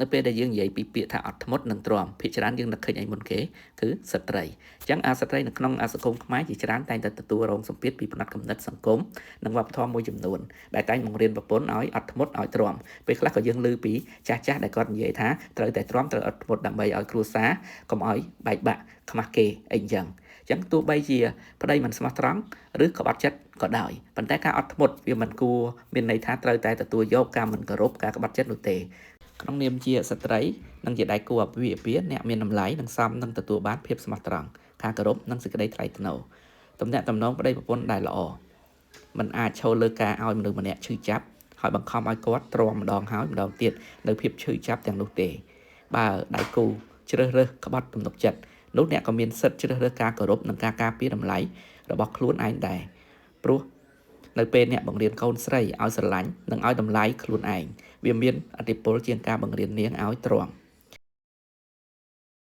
នៅពេលដែលយើងនិយាយពីពាក្យថាអត់ធ្មត់និងទ្រាំភាគច្រើនយើងនឹកឃើញអីមុនគេគឺស្ត្រីអញ្ចឹងស្ត្រីនៅក្នុងសង្គមខ្មែរជាច្រើនតែងតែទទួលរងសម្ពាធពីផ្នត់គំនិតសង្គមនិងវប្បធម៌មួយចំនួនដែលតែងបង្រៀនប្រពន្ធឲ្យអត់ធ្មត់ឲ្យទ្រាំពេលខ្លះក៏យើងឮពីចាស់ៗដែលគាត់និយាយថាត្រូវតែទ្រាំត្រូវអត់ធ្មត់ដើម្បីឲ្យគ្រួសារកុំឲ្យបែកបាក់ខ្មាស់គេអីអញ្ចឹងទោះបីជាប្តីមិនស្មោះត្រង់ឬក្បត់ចិត្តក៏ដោយប៉ុន្តែការអត់ធ្មត់វាមិនគួរមានន័យថាត្រូវតែទទួលយកការមិនគោរពការក្បត់ចិត្តនោះទេក្នុងនាមជាស្ត្រីនិងជាដៃគូអាពាហ៍ពិពាហ៍អ្នកមានតម្លៃនិងសមនឹងទទួលបានភាពស្មោះត្រង់ការគោរពនិងសេចក្តីថ្លៃថ្នូរទំនាក់ទំនងប្តីប្រពន្ធដែលល្អមិនអាចឈរលើការឲ្យមនុស្សម្នាក់ឈឺចាប់ហើយបង្ខំឲ្យគាត់ទ្រាំម្ដងហើយម្ដងទៀតនៅភាពឈឺចាប់ទាំងនោះទេបើដៃគូជ្រើសរើសក្បត់ទំនុកចិត្តនោះអ្នកក៏មានសិទ្ធិជ្រើសរើសការគោរពនិងការការពារតម្លៃរបស់ខ្លួនឯងដែរព្រោះនៅពេលអ្នកបង្រៀនកូនស្រីឲ្យស្រឡាញ់និងឲ្យតម្លៃខ្លួនឯងវាមានឥទ្ធិពលជាងការបង្រៀននាងឲ្យទ្រាំ